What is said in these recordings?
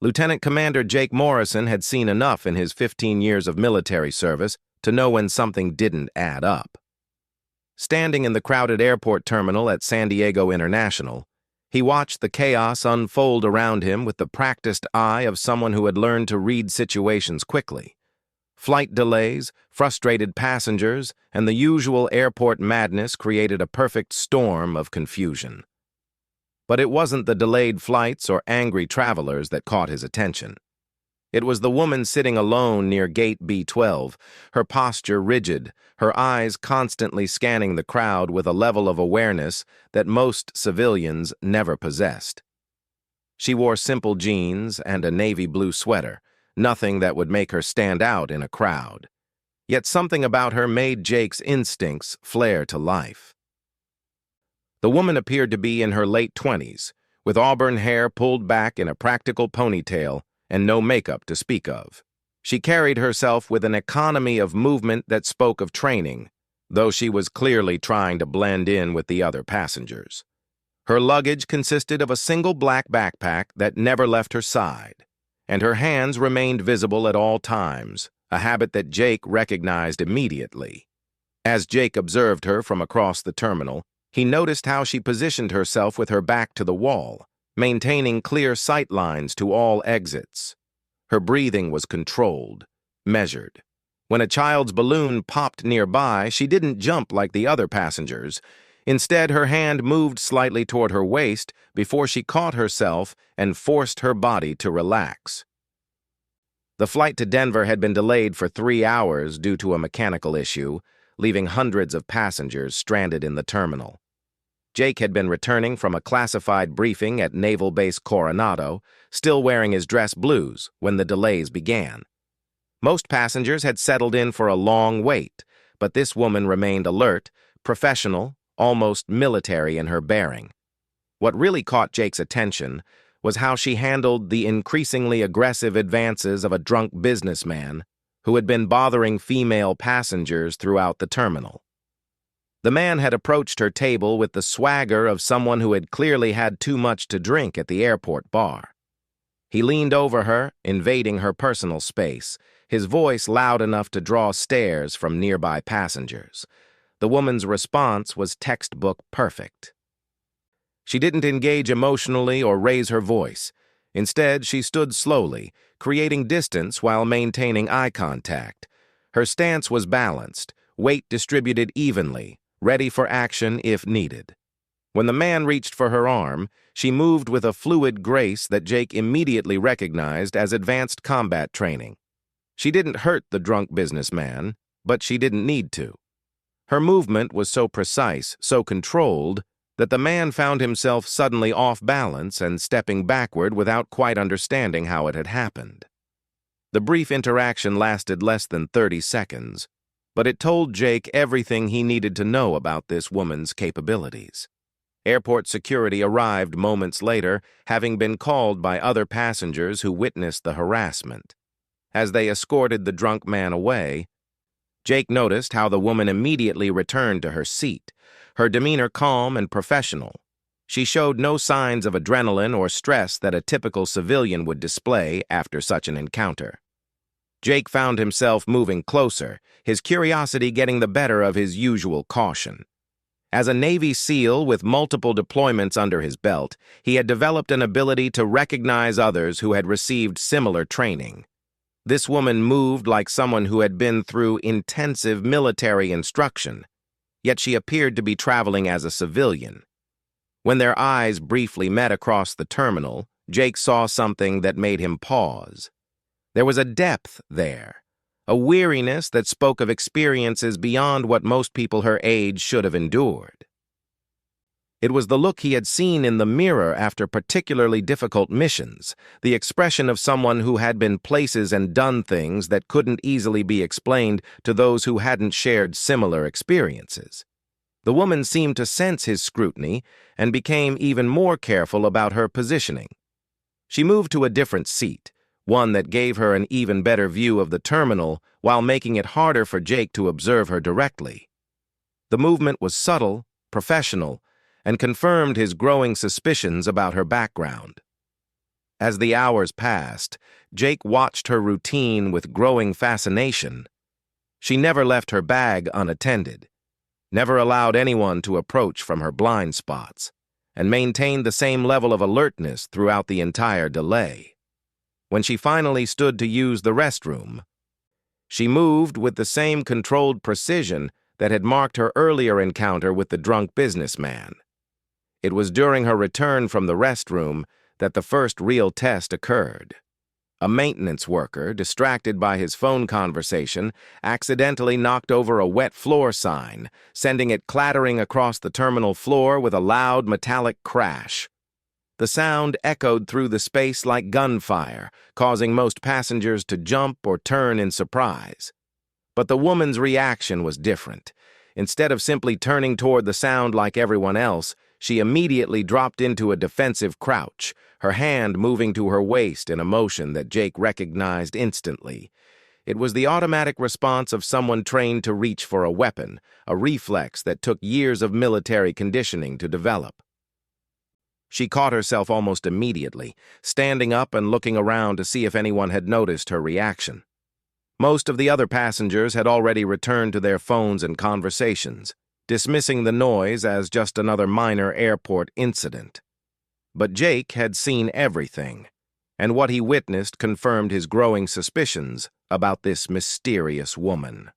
Lieutenant Commander Jake Morrison had seen enough in his 15 years of military service to know when something didn't add up. Standing in the crowded airport terminal at San Diego International, he watched the chaos unfold around him with the practiced eye of someone who had learned to read situations quickly. Flight delays, frustrated passengers, and the usual airport madness created a perfect storm of confusion. But it wasn't the delayed flights or angry travelers that caught his attention. It was the woman sitting alone near gate B12, her posture rigid, her eyes constantly scanning the crowd with a level of awareness that most civilians never possessed. She wore simple jeans and a navy blue sweater, nothing that would make her stand out in a crowd. Yet something about her made Jake's instincts flare to life. The woman appeared to be in her late 20s, with auburn hair pulled back in a practical ponytail and no makeup to speak of. She carried herself with an economy of movement that spoke of training, though she was clearly trying to blend in with the other passengers. Her luggage consisted of a single black backpack that never left her side, and her hands remained visible at all times, a habit that Jake recognized immediately. As Jake observed her from across the terminal, he noticed how she positioned herself with her back to the wall, maintaining clear sight lines to all exits. Her breathing was controlled, measured. When a child's balloon popped nearby, she didn't jump like the other passengers. Instead, her hand moved slightly toward her waist before she caught herself and forced her body to relax. The flight to Denver had been delayed for 3 hours due to a mechanical issue, leaving hundreds of passengers stranded in the terminal. Jake had been returning from a classified briefing at Naval Base Coronado, still wearing his dress blues when the delays began. Most passengers had settled in for a long wait, but this woman remained alert, professional, almost military in her bearing. What really caught Jake's attention was how she handled the increasingly aggressive advances of a drunk businessman who had been bothering female passengers throughout the terminal. The man had approached her table with the swagger of someone who had clearly had too much to drink at the airport bar. He leaned over her, invading her personal space, his voice loud enough to draw stares from nearby passengers. The woman's response was textbook perfect. She didn't engage emotionally or raise her voice. Instead, she stood slowly, creating distance while maintaining eye contact. Her stance was balanced, weight distributed evenly, ready for action if needed. When the man reached for her arm, she moved with a fluid grace that Jake immediately recognized as advanced combat training. She didn't hurt the drunk businessman, but she didn't need to. Her movement was so precise, so controlled, that the man found himself suddenly off balance and stepping backward without quite understanding how it had happened. The brief interaction lasted less than 30 seconds, but it told Jake everything he needed to know about this woman's capabilities. Airport security arrived moments later, having been called by other passengers who witnessed the harassment. As they escorted the drunk man away, Jake noticed how the woman immediately returned to her seat, her demeanor calm and professional. She showed no signs of adrenaline or stress that a typical civilian would display after such an encounter. Jake found himself moving closer, his curiosity getting the better of his usual caution. As a Navy SEAL with multiple deployments under his belt, he had developed an ability to recognize others who had received similar training. This woman moved like someone who had been through intensive military instruction, yet she appeared to be traveling as a civilian. When their eyes briefly met across the terminal, Jake saw something that made him pause. There was a depth there, a weariness that spoke of experiences beyond what most people her age should have endured. It was the look he had seen in the mirror after particularly difficult missions, the expression of someone who had been places and done things that couldn't easily be explained to those who hadn't shared similar experiences. The woman seemed to sense his scrutiny and became even more careful about her positioning. She moved to a different seat, one that gave her an even better view of the terminal while making it harder for Jake to observe her directly. The movement was subtle, professional, and confirmed his growing suspicions about her background. As the hours passed, Jake watched her routine with growing fascination. She never left her bag unattended, never allowed anyone to approach from her blind spots, and maintained the same level of alertness throughout the entire delay. When she finally stood to use the restroom, she moved with the same controlled precision that had marked her earlier encounter with the drunk businessman. It was during her return from the restroom that the first real test occurred. A maintenance worker, distracted by his phone conversation, accidentally knocked over a wet floor sign, sending it clattering across the terminal floor with a loud metallic crash. The sound echoed through the space like gunfire, causing most passengers to jump or turn in surprise. But the woman's reaction was different. Instead of simply turning toward the sound like everyone else, she immediately dropped into a defensive crouch, her hand moving to her waist in a motion that Jake recognized instantly. It was the automatic response of someone trained to reach for a weapon, a reflex that took years of military conditioning to develop. She caught herself almost immediately, standing up and looking around to see if anyone had noticed her reaction. Most of the other passengers had already returned to their phones and conversations, dismissing the noise as just another minor airport incident. But Jake had seen everything, and what he witnessed confirmed his growing suspicions about this mysterious woman.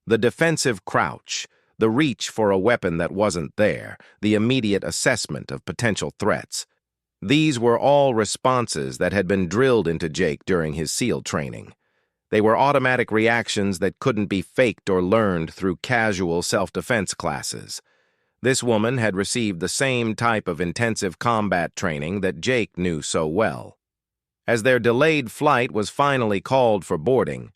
The defensive crouch, the reach for a weapon that wasn't there, the immediate assessment of potential threats. These were all responses that had been drilled into Jake during his SEAL training. They were automatic reactions that couldn't be faked or learned through casual self-defense classes. This woman had received the same type of intensive combat training that Jake knew so well. As their delayed flight was finally called for boarding,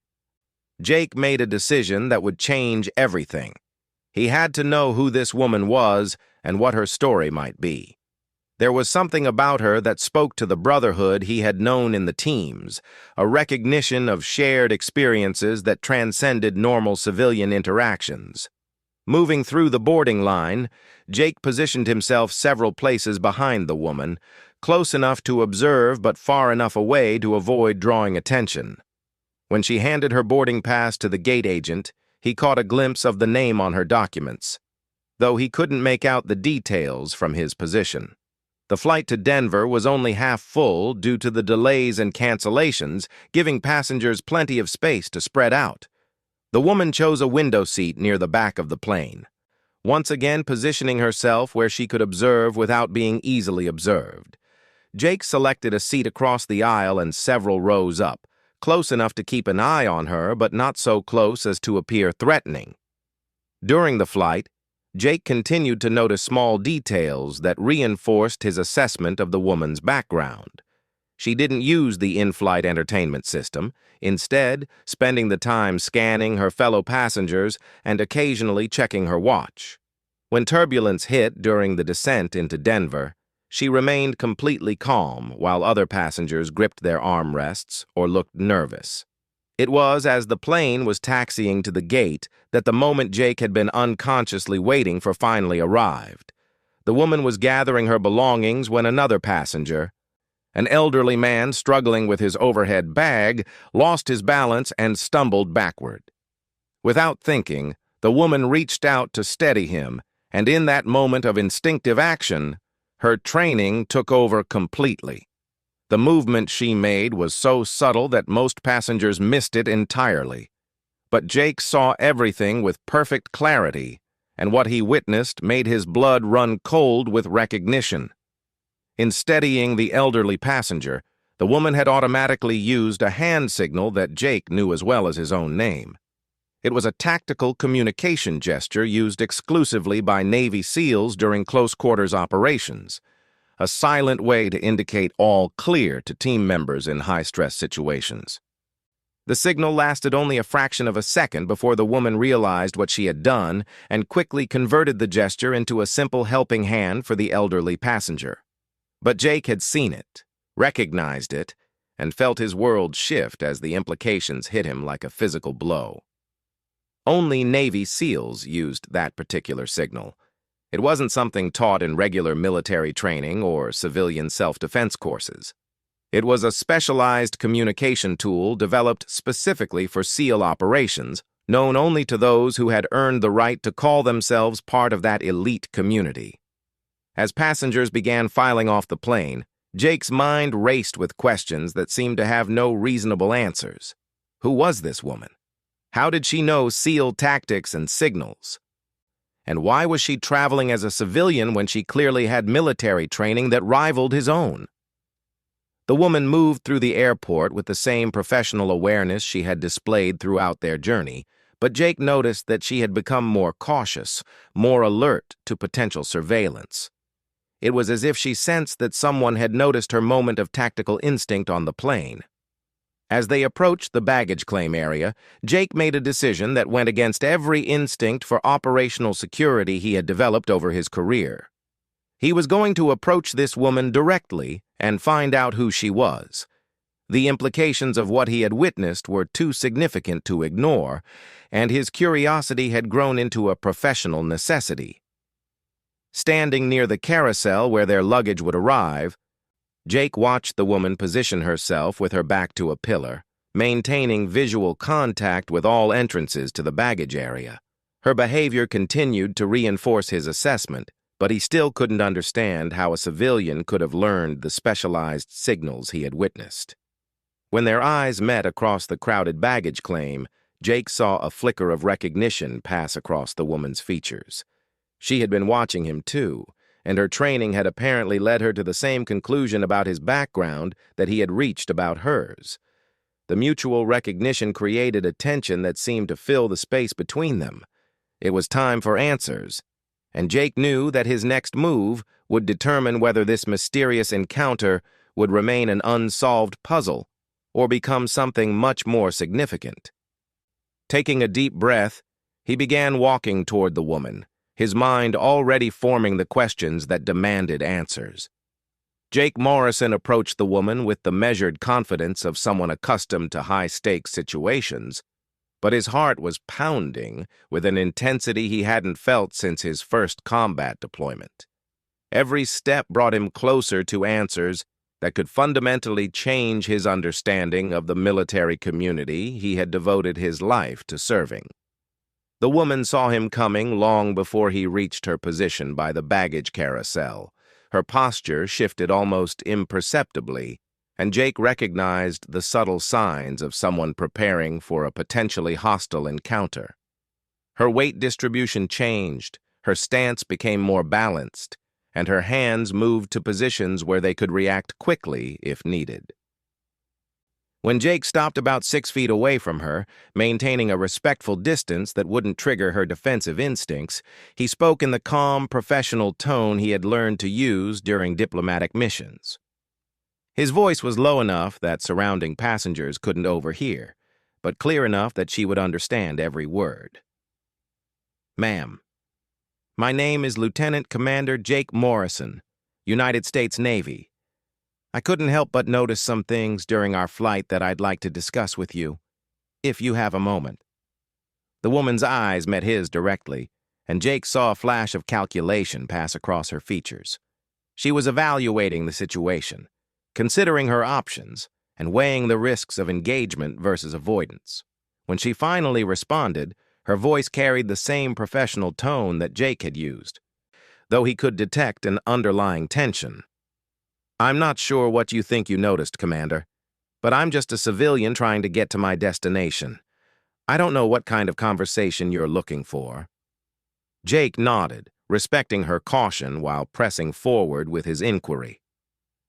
Jake made a decision that would change everything. He had to know who this woman was and what her story might be. There was something about her that spoke to the brotherhood he had known in the teams, a recognition of shared experiences that transcended normal civilian interactions. Moving through the boarding line, Jake positioned himself several places behind the woman, close enough to observe but far enough away to avoid drawing attention. When she handed her boarding pass to the gate agent, he caught a glimpse of the name on her documents, though he couldn't make out the details from his position. The flight to Denver was only half full due to the delays and cancellations, giving passengers plenty of space to spread out. The woman chose a window seat near the back of the plane, once again positioning herself where she could observe without being easily observed. Jake selected a seat across the aisle and several rows up, close enough to keep an eye on her but not so close as to appear threatening. During the flight, Jake continued to notice small details that reinforced his assessment of the woman's background. She didn't use the in-flight entertainment system, instead spending the time scanning her fellow passengers and occasionally checking her watch. When turbulence hit during the descent into Denver, she remained completely calm while other passengers gripped their armrests or looked nervous. It was as the plane was taxiing to the gate that the moment Jake had been unconsciously waiting for finally arrived. The woman was gathering her belongings when another passenger, an elderly man struggling with his overhead bag, lost his balance and stumbled backward. Without thinking, the woman reached out to steady him, and in that moment of instinctive action, her training took over completely. The movement she made was so subtle that most passengers missed it entirely. But Jake saw everything with perfect clarity, and what he witnessed made his blood run cold with recognition. In steadying the elderly passenger, the woman had automatically used a hand signal that Jake knew as well as his own name. It was a tactical communication gesture used exclusively by Navy SEALs during close-quarters operations, a silent way to indicate all clear to team members in high-stress situations. The signal lasted only a fraction of a second before the woman realized what she had done and quickly converted the gesture into a simple helping hand for the elderly passenger. But Jake had seen it, recognized it, and felt his world shift as the implications hit him like a physical blow. Only Navy SEALs used that particular signal. It wasn't something taught in regular military training or civilian self-defense courses. It was a specialized communication tool developed specifically for SEAL operations, known only to those who had earned the right to call themselves part of that elite community. As passengers began filing off the plane, Jake's mind raced with questions that seemed to have no reasonable answers. Who was this woman? How did she know SEAL tactics and signals? And why was she traveling as a civilian when she clearly had military training that rivaled his own? The woman moved through the airport with the same professional awareness she had displayed throughout their journey, but Jake noticed that she had become more cautious, more alert to potential surveillance. It was as if she sensed that someone had noticed her moment of tactical instinct on the plane. As they approached the baggage claim area, Jake made a decision that went against every instinct for operational security he had developed over his career. He was going to approach this woman directly and find out who she was. The implications of what he had witnessed were too significant to ignore, and his curiosity had grown into a professional necessity. Standing near the carousel where their luggage would arrive, Jake watched the woman position herself with her back to a pillar, maintaining visual contact with all entrances to the baggage area. Her behavior continued to reinforce his assessment, but he still couldn't understand how a civilian could have learned the specialized signals he had witnessed. When their eyes met across the crowded baggage claim, Jake saw a flicker of recognition pass across the woman's features. She had been watching him too, and her training had apparently led her to the same conclusion about his background that he had reached about hers. The mutual recognition created a tension that seemed to fill the space between them. It was time for answers, and Jake knew that his next move would determine whether this mysterious encounter would remain an unsolved puzzle or become something much more significant. Taking a deep breath, he began walking toward the woman, his mind already forming the questions that demanded answers. Jake Morrison approached the woman with the measured confidence of someone accustomed to high-stakes situations, but his heart was pounding with an intensity he hadn't felt since his first combat deployment. Every step brought him closer to answers that could fundamentally change his understanding of the military community he had devoted his life to serving. The woman saw him coming long before he reached her position by the baggage carousel. Her posture shifted almost imperceptibly, and Jake recognized the subtle signs of someone preparing for a potentially hostile encounter. Her weight distribution changed, her stance became more balanced, and her hands moved to positions where they could react quickly if needed. When Jake stopped about 6 feet away from her, maintaining a respectful distance that wouldn't trigger her defensive instincts, he spoke in the calm, professional tone he had learned to use during diplomatic missions. His voice was low enough that surrounding passengers couldn't overhear, but clear enough that she would understand every word. "Ma'am, my name is Lieutenant Commander Jake Morrison, United States Navy. I couldn't help but notice some things during our flight that I'd like to discuss with you, if you have a moment." The woman's eyes met his directly, and Jake saw a flash of calculation pass across her features. She was evaluating the situation, considering her options, and weighing the risks of engagement versus avoidance. When she finally responded, her voice carried the same professional tone that Jake had used, though he could detect an underlying tension. "I'm not sure what you think you noticed, Commander, but I'm just a civilian trying to get to my destination. I don't know what kind of conversation you're looking for." Jake nodded, respecting her caution while pressing forward with his inquiry.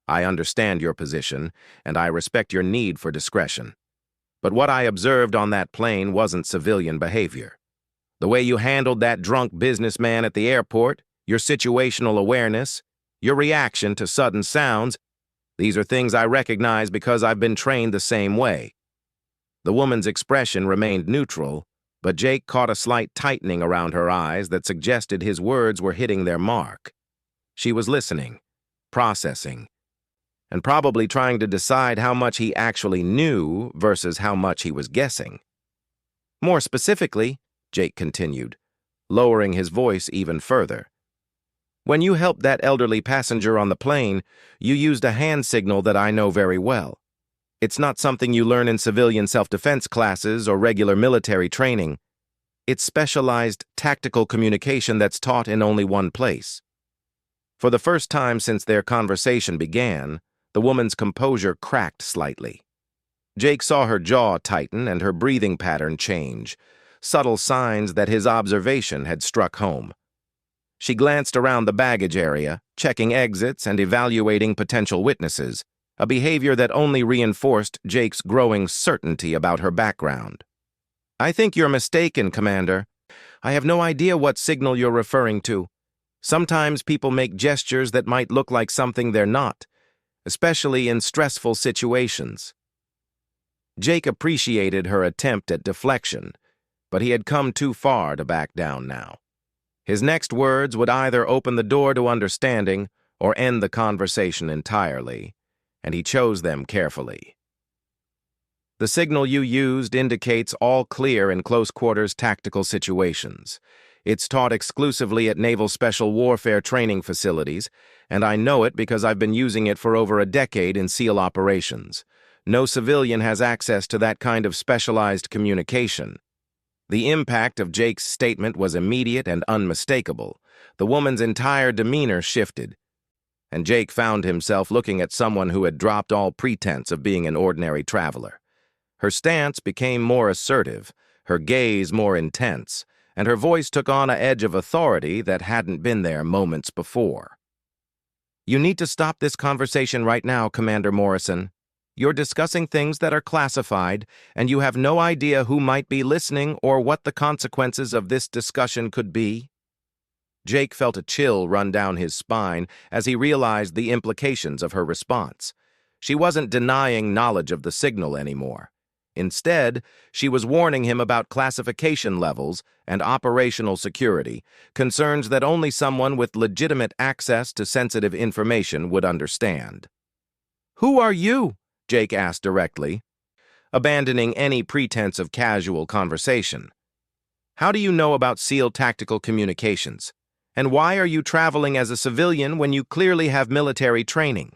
"I understand your position, and I respect your need for discretion. But what I observed on that plane wasn't civilian behavior. The way you handled that drunk businessman at the airport, your situational awareness, your reaction to sudden sounds, these are things I recognize because I've been trained the same way." The woman's expression remained neutral, but Jake caught a slight tightening around her eyes that suggested his words were hitting their mark. She was listening, processing, and probably trying to decide how much he actually knew versus how much he was guessing. "More specifically," Jake continued, lowering his voice even further, When you helped that elderly passenger on the plane, you used a hand signal that I know very well. It's not something you learn in civilian self-defense classes or regular military training. It's specialized tactical communication that's taught in only one place. For the first time since their conversation began, the woman's composure cracked slightly. Jake saw her jaw tighten and her breathing pattern change, subtle signs that his observation had struck home. She glanced around the baggage area, checking exits and evaluating potential witnesses, a behavior that only reinforced Jake's growing certainty about her background. "I think you're mistaken, Commander. I have no idea what signal you're referring to. Sometimes people make gestures that might look like something they're not, especially in stressful situations." Jake appreciated her attempt at deflection, but he had come too far to back down now. His next words would either open the door to understanding or end the conversation entirely, and he chose them carefully. "The signal you used indicates all clear in close-quarters tactical situations. It's taught exclusively at Naval Special Warfare training facilities, and I know it because I've been using it for over a decade in SEAL operations. No civilian has access to that kind of specialized communication." The impact of Jake's statement was immediate and unmistakable. The woman's entire demeanor shifted, and Jake found himself looking at someone who had dropped all pretense of being an ordinary traveler. Her stance became more assertive, her gaze more intense, and her voice took on an edge of authority that hadn't been there moments before. "You need to stop this conversation right now, Commander Morrison. You're discussing things that are classified, and you have no idea who might be listening or what the consequences of this discussion could be." Jake felt a chill run down his spine as he realized the implications of her response. She wasn't denying knowledge of the signal anymore. Instead, she was warning him about classification levels and operational security, concerns that only someone with legitimate access to sensitive information would understand. "Who are you?" Jake asked directly, abandoning any pretense of casual conversation. "How do you know about SEAL tactical communications? And why are you traveling as a civilian when you clearly have military training?"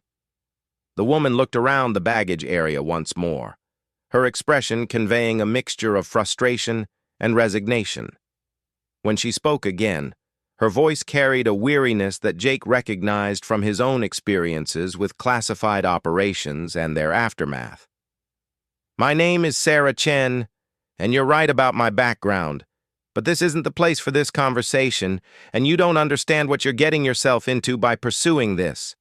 The woman looked around the baggage area once more, her expression conveying a mixture of frustration and resignation. When she spoke again, her voice carried a weariness that Jake recognized from his own experiences with classified operations and their aftermath. "My name is Sarah Chen, and you're right about my background, but this isn't the place for this conversation, and you don't understand what you're getting yourself into by pursuing this."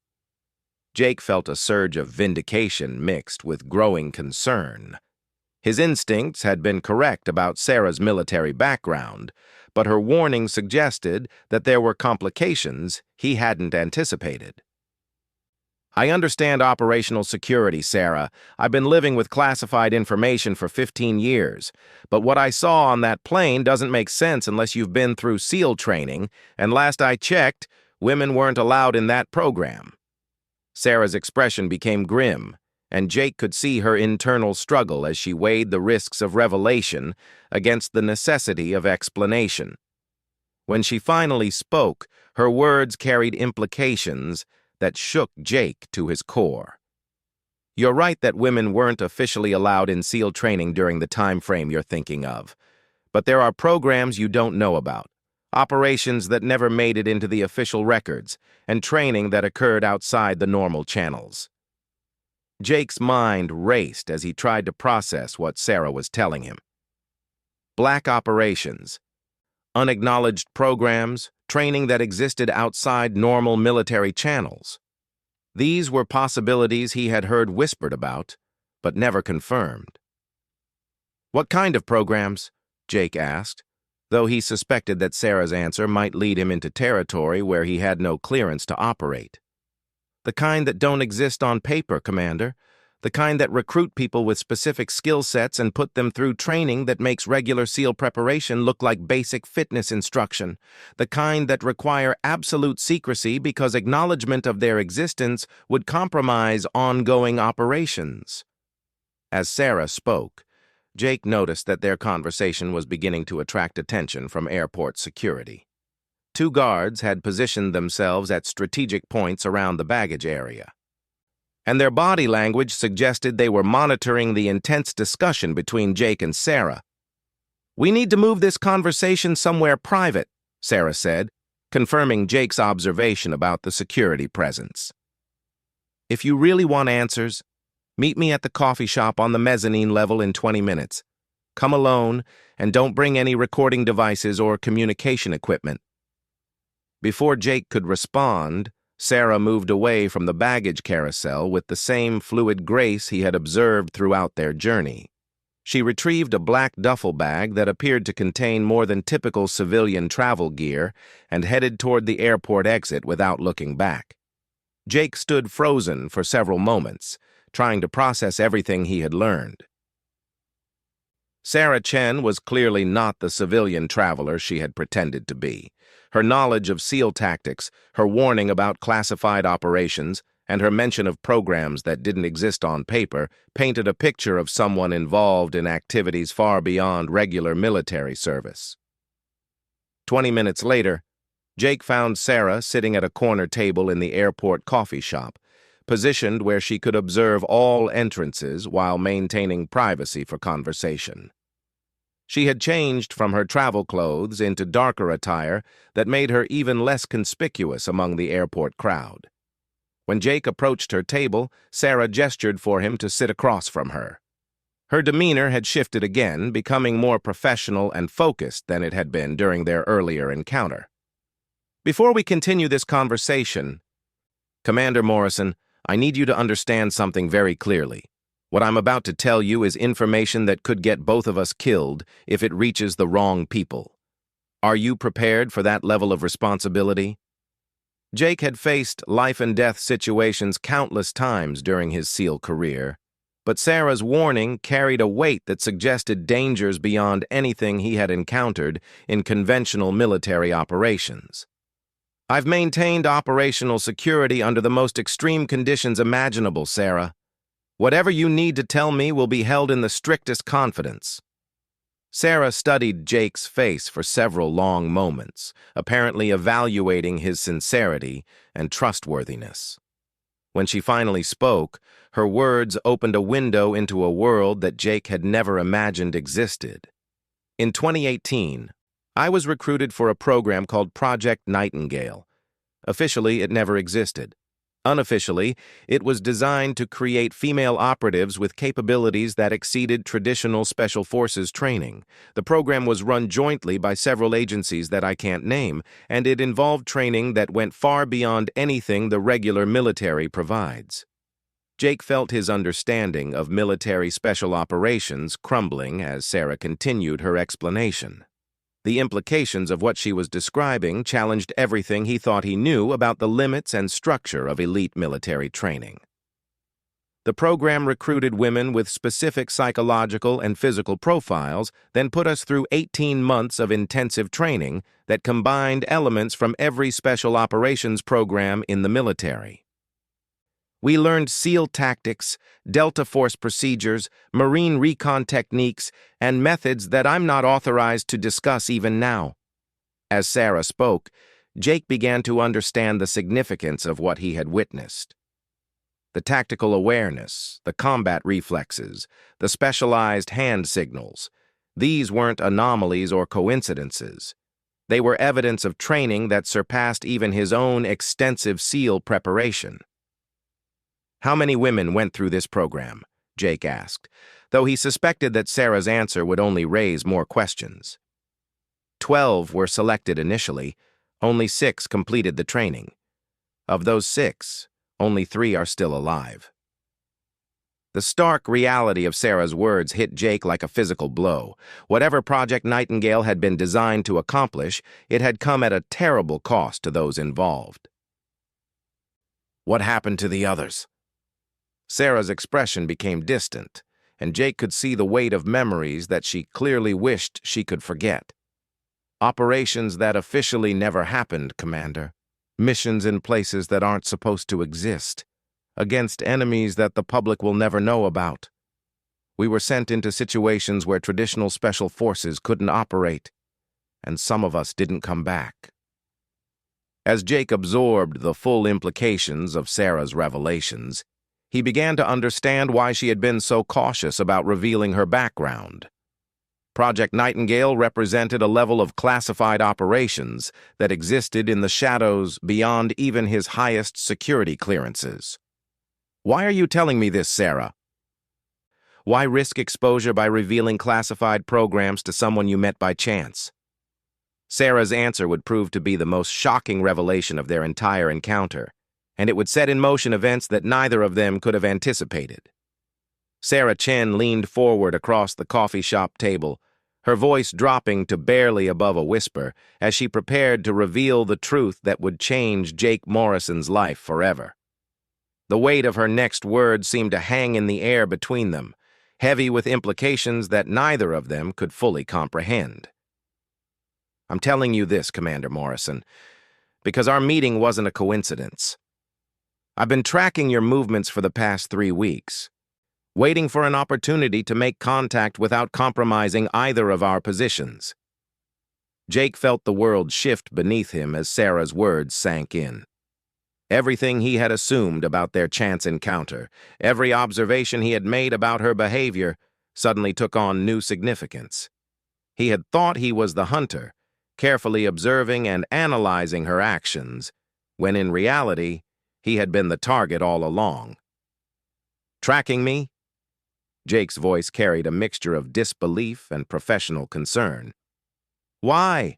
Jake felt a surge of vindication mixed with growing concern. His instincts had been correct about Sarah's military background, but her warning suggested that there were complications he hadn't anticipated. "I understand operational security, Sarah. I've been living with classified information for 15 years, but what I saw on that plane doesn't make sense unless you've been through SEAL training, and last I checked, women weren't allowed in that program." Sarah's expression became grim, and Jake could see her internal struggle as she weighed the risks of revelation against the necessity of explanation. When she finally spoke, her words carried implications that shook Jake to his core. "You're right that women weren't officially allowed in SEAL training during the time frame you're thinking of, but there are programs you don't know about, operations that never made it into the official records, and training that occurred outside the normal channels." Jake's mind raced as he tried to process what Sarah was telling him. Black operations, unacknowledged programs, training that existed outside normal military channels. These were possibilities he had heard whispered about, but never confirmed. "What kind of programs?" Jake asked, though he suspected that Sarah's answer might lead him into territory where he had no clearance to operate. "The kind that don't exist on paper, Commander. The kind that recruit people with specific skill sets and put them through training that makes regular SEAL preparation look like basic fitness instruction. The kind that require absolute secrecy because acknowledgement of their existence would compromise ongoing operations." As Sarah spoke, Jake noticed that their conversation was beginning to attract attention from airport security. 2 guards had positioned themselves at strategic points around the baggage area, and their body language suggested they were monitoring the intense discussion between Jake and Sarah. "We need to move this conversation somewhere private," Sarah said, confirming Jake's observation about the security presence. "If you really want answers, meet me at the coffee shop on the mezzanine level in 20 minutes. Come alone, and don't bring any recording devices or communication equipment." Before Jake could respond, Sarah moved away from the baggage carousel with the same fluid grace he had observed throughout their journey. She retrieved a black duffel bag that appeared to contain more than typical civilian travel gear and headed toward the airport exit without looking back. Jake stood frozen for several moments, trying to process everything he had learned. Sarah Chen was clearly not the civilian traveler she had pretended to be. Her knowledge of SEAL tactics, her warning about classified operations, and her mention of programs that didn't exist on paper painted a picture of someone involved in activities far beyond regular military service. 20 minutes later, Jake found Sarah sitting at a corner table in the airport coffee shop, positioned where she could observe all entrances while maintaining privacy for conversation. She had changed from her travel clothes into darker attire that made her even less conspicuous among the airport crowd. When Jake approached her table, Sarah gestured for him to sit across from her. Her demeanor had shifted again, becoming more professional and focused than it had been during their earlier encounter. "Before we continue this conversation, Commander Morrison, I need you to understand something very clearly. What I'm about to tell you is information that could get both of us killed if it reaches the wrong people. Are you prepared for that level of responsibility?" Jake had faced life-and-death situations countless times during his SEAL career, but Sarah's warning carried a weight that suggested dangers beyond anything he had encountered in conventional military operations. "I've maintained operational security under the most extreme conditions imaginable, Sarah. Whatever you need to tell me will be held in the strictest confidence." Sarah studied Jake's face for several long moments, apparently evaluating his sincerity and trustworthiness. When she finally spoke, her words opened a window into a world that Jake had never imagined existed. "In 2018, I was recruited for a program called Project Nightingale. Officially, it never existed. Unofficially, it was designed to create female operatives with capabilities that exceeded traditional special forces training. The program was run jointly by several agencies that I can't name, and it involved training that went far beyond anything the regular military provides." Jake felt his understanding of military special operations crumbling as Sarah continued her explanation. The implications of what she was describing challenged everything he thought he knew about the limits and structure of elite military training. The program recruited women with specific psychological and physical profiles, then put us through 18 months of intensive training that combined elements from every special operations program in the military. We learned SEAL tactics, Delta Force procedures, Marine recon techniques, and methods that I'm not authorized to discuss even now. As Sarah spoke, Jake began to understand the significance of what he had witnessed. The tactical awareness, the combat reflexes, the specialized hand signals, these weren't anomalies or coincidences. They were evidence of training that surpassed even his own extensive SEAL preparation. "How many women went through this program?" Jake asked, though he suspected that Sarah's answer would only raise more questions. 12 were selected initially. Only 6 completed the training. Of those 6, only 3 are still alive. The stark reality of Sarah's words hit Jake like a physical blow. Whatever Project Nightingale had been designed to accomplish, it had come at a terrible cost to those involved. "What happened to the others?" Sarah's expression became distant, and Jake could see the weight of memories that she clearly wished she could forget. "Operations that officially never happened, Commander. Missions in places that aren't supposed to exist, against enemies that the public will never know about. We were sent into situations where traditional special forces couldn't operate, and some of us didn't come back." As Jake absorbed the full implications of Sarah's revelations, he began to understand why she had been so cautious about revealing her background. Project Nightingale represented a level of classified operations that existed in the shadows beyond even his highest security clearances. "Why are you telling me this, Sarah? Why risk exposure by revealing classified programs to someone you met by chance?" Sarah's answer would prove to be the most shocking revelation of their entire encounter, and it would set in motion events that neither of them could have anticipated. Sarah Chen leaned forward across the coffee shop table, her voice dropping to barely above a whisper as she prepared to reveal the truth that would change Jake Morrison's life forever. The weight of her next words seemed to hang in the air between them, heavy with implications that neither of them could fully comprehend. "I'm telling you this, Commander Morrison, because our meeting wasn't a coincidence. I've been tracking your movements for the past 3 weeks, waiting for an opportunity to make contact without compromising either of our positions." Jake felt the world shift beneath him as Sarah's words sank in. Everything he had assumed about their chance encounter, every observation he had made about her behavior, suddenly took on new significance. He had thought he was the hunter, carefully observing and analyzing her actions, when in reality, he had been the target all along. "Tracking me?" Jake's voice carried a mixture of disbelief and professional concern. "Why?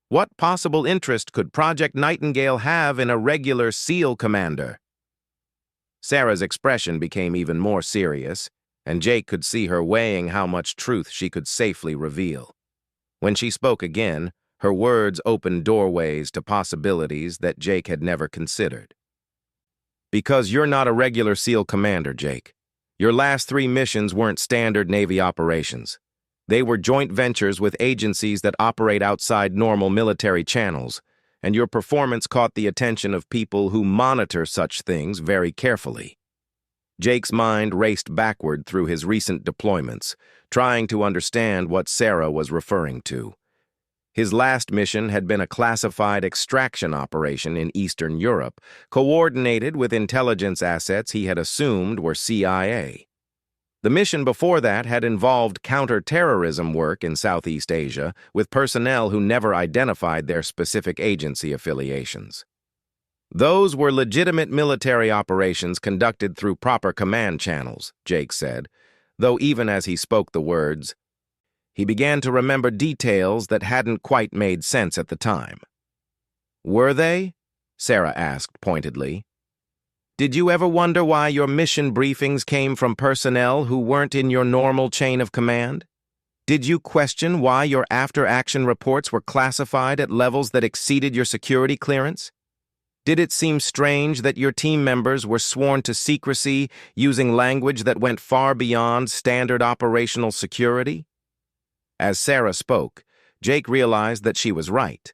What possible interest could Project Nightingale have in a regular SEAL commander?" Sarah's expression became even more serious, and Jake could see her weighing how much truth she could safely reveal. When she spoke again, her words opened doorways to possibilities that Jake had never considered. "Because you're not a regular SEAL commander, Jake. Your last 3 missions weren't standard Navy operations. They were joint ventures with agencies that operate outside normal military channels, and your performance caught the attention of people who monitor such things very carefully." Jake's mind raced backward through his recent deployments, trying to understand what Sarah was referring to. His last mission had been a classified extraction operation in Eastern Europe, coordinated with intelligence assets he had assumed were CIA. The mission before that had involved counter-terrorism work in Southeast Asia with personnel who never identified their specific agency affiliations. "Those were legitimate military operations conducted through proper command channels," Jake said, though even as he spoke the words, he began to remember details that hadn't quite made sense at the time. "Were they?" Sarah asked pointedly. "Did you ever wonder why your mission briefings came from personnel who weren't in your normal chain of command? Did you question why your after-action reports were classified at levels that exceeded your security clearance? Did it seem strange that your team members were sworn to secrecy using language that went far beyond standard operational security?" As Sarah spoke, Jake realized that she was right.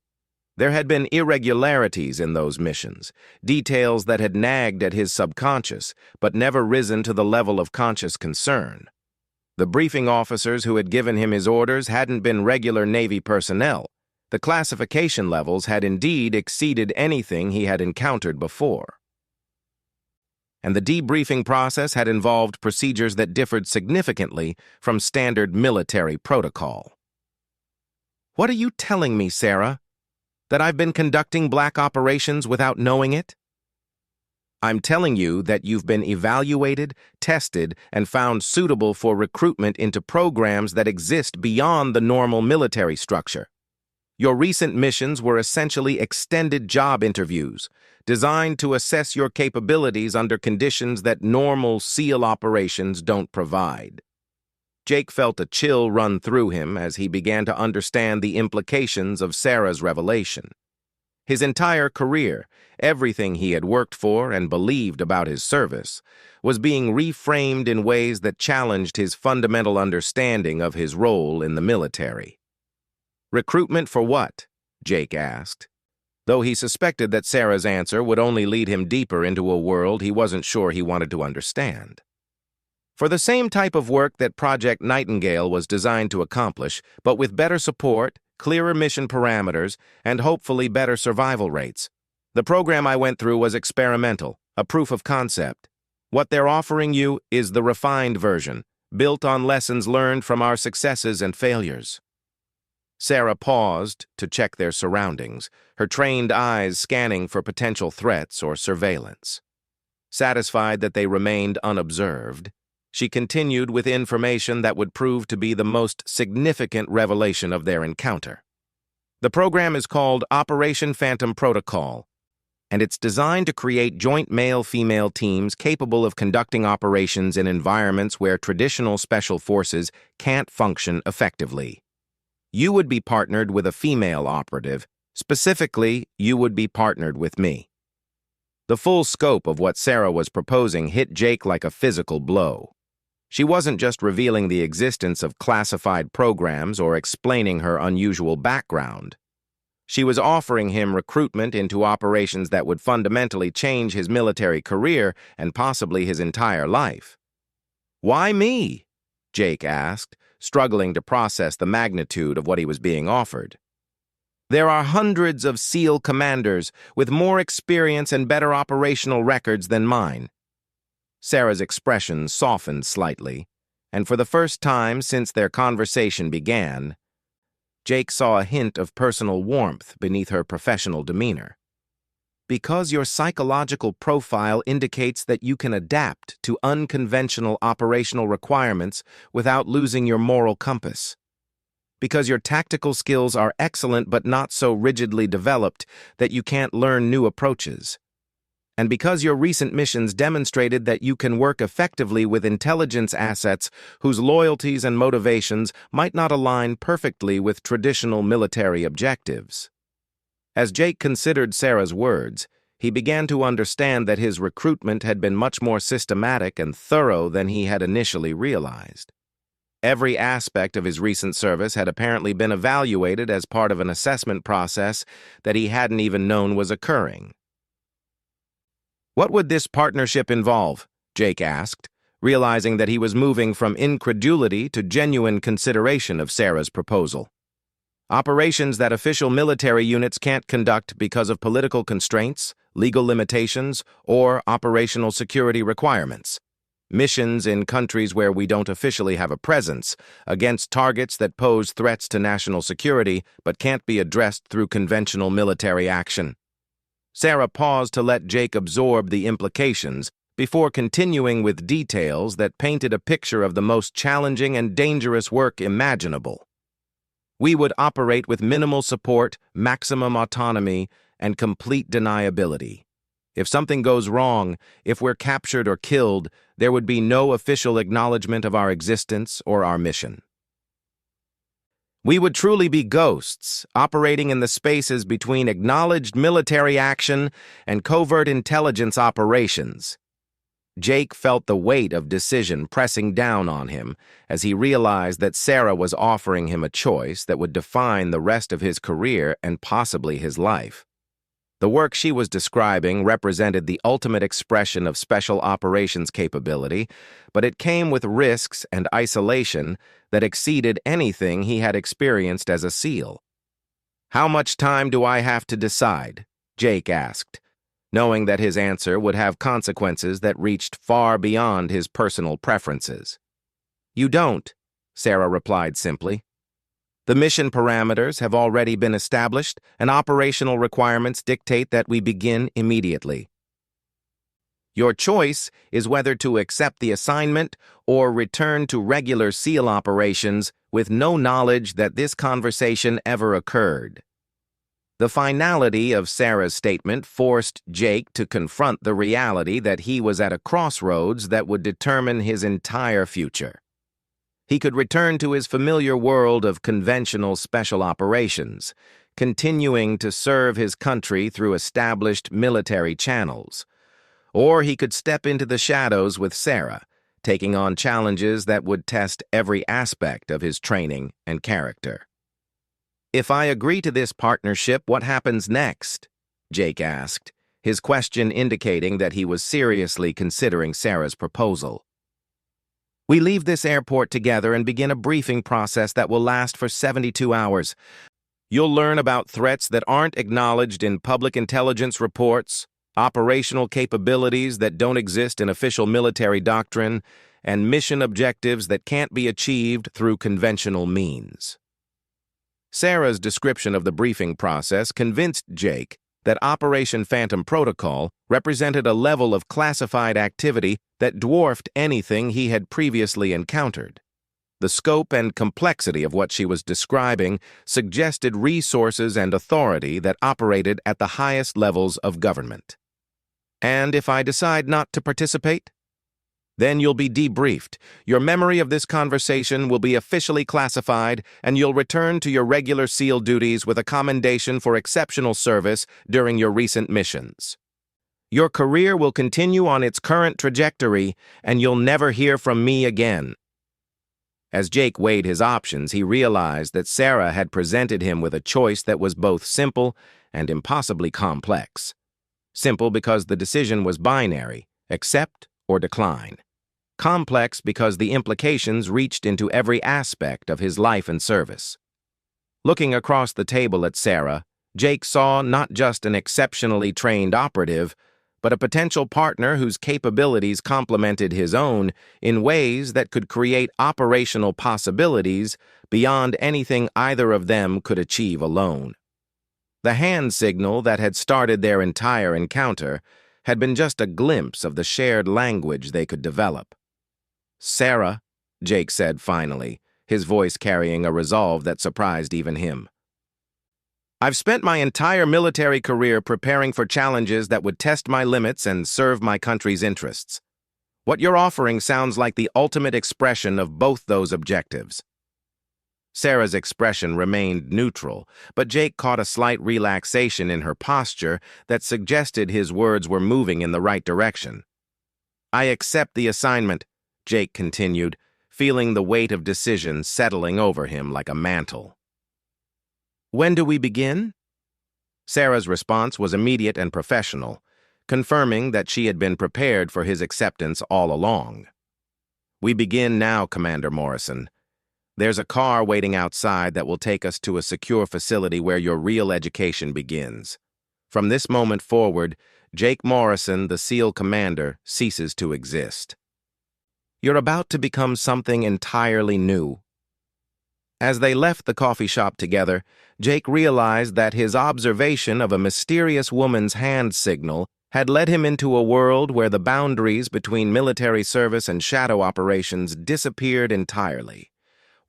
There had been irregularities in those missions, details that had nagged at his subconscious, but never risen to the level of conscious concern. The briefing officers who had given him his orders hadn't been regular Navy personnel. The classification levels had indeed exceeded anything he had encountered before. And the debriefing process had involved procedures that differed significantly from standard military protocol. "What are you telling me, Sarah? That I've been conducting black operations without knowing it?" "I'm telling you that you've been evaluated, tested, and found suitable for recruitment into programs that exist beyond the normal military structure. Your recent missions were essentially extended job interviews, designed to assess your capabilities under conditions that normal SEAL operations don't provide." Jake felt a chill run through him as he began to understand the implications of Sarah's revelation. His entire career, everything he had worked for and believed about his service, was being reframed in ways that challenged his fundamental understanding of his role in the military. "Recruitment for what?" Jake asked, though he suspected that Sarah's answer would only lead him deeper into a world he wasn't sure he wanted to understand. "For the same type of work that Project Nightingale was designed to accomplish, but with better support, clearer mission parameters, and hopefully better survival rates," The program I went through was experimental, a proof of concept. What they're offering you is the refined version, built on lessons learned from our successes and failures." Sarah paused to check their surroundings, her trained eyes scanning for potential threats or surveillance. Satisfied that they remained unobserved, she continued with information that would prove to be the most significant revelation of their encounter. The program is called Operation Phantom Protocol, and it's designed to create joint male-female teams capable of conducting operations in environments where traditional special forces can't function effectively. You would be partnered with a female operative. Specifically, you would be partnered with me. The full scope of what Sarah was proposing hit Jake like a physical blow. She wasn't just revealing the existence of classified programs or explaining her unusual background. She was offering him recruitment into operations that would fundamentally change his military career and possibly his entire life. "Why me?" Jake asked, struggling to process the magnitude of what he was being offered. "There are hundreds of SEAL commanders with more experience and better operational records than mine." Sarah's expression softened slightly, and for the first time since their conversation began, Jake saw a hint of personal warmth beneath her professional demeanor. "Because your psychological profile indicates that you can adapt to unconventional operational requirements without losing your moral compass. Because your tactical skills are excellent but not so rigidly developed that you can't learn new approaches. And because your recent missions demonstrated that you can work effectively with intelligence assets whose loyalties and motivations might not align perfectly with traditional military objectives." As Jake considered Sarah's words, he began to understand that his recruitment had been much more systematic and thorough than he had initially realized. Every aspect of his recent service had apparently been evaluated as part of an assessment process that he hadn't even known was occurring. "What would this partnership involve?" Jake asked, realizing that he was moving from incredulity to genuine consideration of Sarah's proposal. "Operations that official military units can't conduct because of political constraints, legal limitations, or operational security requirements. Missions in countries where we don't officially have a presence, against targets that pose threats to national security but can't be addressed through conventional military action." Sarah paused to let Jake absorb the implications before continuing with details that painted a picture of the most challenging and dangerous work imaginable. "We would operate with minimal support, maximum autonomy, and complete deniability. If something goes wrong, if we're captured or killed, there would be no official acknowledgement of our existence or our mission. We would truly be ghosts, operating in the spaces between acknowledged military action and covert intelligence operations." Jake felt the weight of decision pressing down on him as he realized that Sarah was offering him a choice that would define the rest of his career and possibly his life. The work she was describing represented the ultimate expression of special operations capability, but it came with risks and isolation that exceeded anything he had experienced as a SEAL. "How much time do I have to decide?" Jake asked, knowing that his answer would have consequences that reached far beyond his personal preferences. "You don't," Sarah replied simply. "The mission parameters have already been established, and operational requirements dictate that we begin immediately. Your choice is whether to accept the assignment or return to regular SEAL operations with no knowledge that this conversation ever occurred." The finality of Sarah's statement forced Jake to confront the reality that he was at a crossroads that would determine his entire future. He could return to his familiar world of conventional special operations, continuing to serve his country through established military channels. Or he could step into the shadows with Sarah, taking on challenges that would test every aspect of his training and character. "If I agree to this partnership, what happens next?" Jake asked, his question indicating that he was seriously considering Sarah's proposal. "We leave this airport together and begin a briefing process that will last for 72 hours. You'll learn about threats that aren't acknowledged in public intelligence reports, operational capabilities that don't exist in official military doctrine, and mission objectives that can't be achieved through conventional means. Sarah's description of the briefing process convinced Jake that Operation Phantom Protocol represented a level of classified activity that dwarfed anything he had previously encountered. The scope and complexity of what she was describing suggested resources and authority that operated at the highest levels of government. And if I decide not to participate? Then you'll be debriefed. Your memory of this conversation will be officially classified, and you'll return to your regular SEAL duties with a commendation for exceptional service during your recent missions. Your career will continue on its current trajectory, and you'll never hear from me again. As Jake weighed his options, he realized that Sarah had presented him with a choice that was both simple and impossibly complex. Simple because the decision was binary, accept or decline. Complex because the implications reached into every aspect of his life and service. Looking across the table at Sarah, Jake saw not just an exceptionally trained operative, but a potential partner whose capabilities complemented his own in ways that could create operational possibilities beyond anything either of them could achieve alone. The hand signal that had started their entire encounter had been just a glimpse of the shared language they could develop. "Sarah," Jake said finally, his voice carrying a resolve that surprised even him. "I've spent my entire military career preparing for challenges that would test my limits and serve my country's interests. What you're offering sounds like the ultimate expression of both those objectives." Sarah's expression remained neutral, but Jake caught a slight relaxation in her posture that suggested his words were moving in the right direction. "I accept the assignment," Jake continued, feeling the weight of decision settling over him like a mantle. "When do we begin?" Sarah's response was immediate and professional, confirming that she had been prepared for his acceptance all along. "We begin now, Commander Morrison. There's a car waiting outside that will take us to a secure facility where your real education begins. From this moment forward, Jake Morrison, the SEAL commander, ceases to exist. You're about to become something entirely new." As they left the coffee shop together, Jake realized that his observation of a mysterious woman's hand signal had led him into a world where the boundaries between military service and shadow operations disappeared entirely.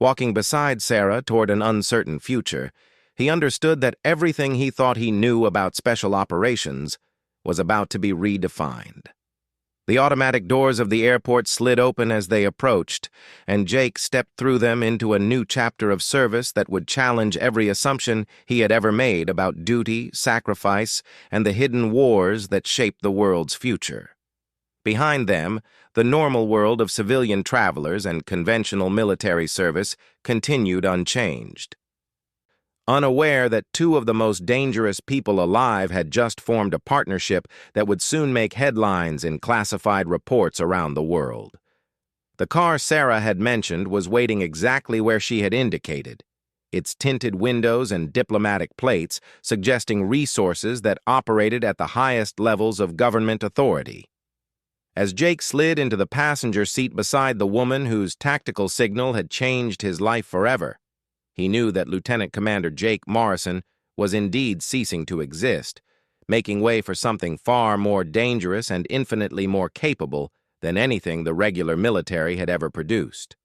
Walking beside Sarah toward an uncertain future, he understood that everything he thought he knew about special operations was about to be redefined. The automatic doors of the airport slid open as they approached, and Jake stepped through them into a new chapter of service that would challenge every assumption he had ever made about duty, sacrifice, and the hidden wars that shaped the world's future. Behind them, the normal world of civilian travelers and conventional military service continued unchanged. Unaware that two of the most dangerous people alive had just formed a partnership that would soon make headlines in classified reports around the world. The car Sarah had mentioned was waiting exactly where she had indicated, its tinted windows and diplomatic plates suggesting resources that operated at the highest levels of government authority. As Jake slid into the passenger seat beside the woman whose tactical signal had changed his life forever, he knew that Lieutenant Commander Jake Morrison was indeed ceasing to exist, making way for something far more dangerous and infinitely more capable than anything the regular military had ever produced.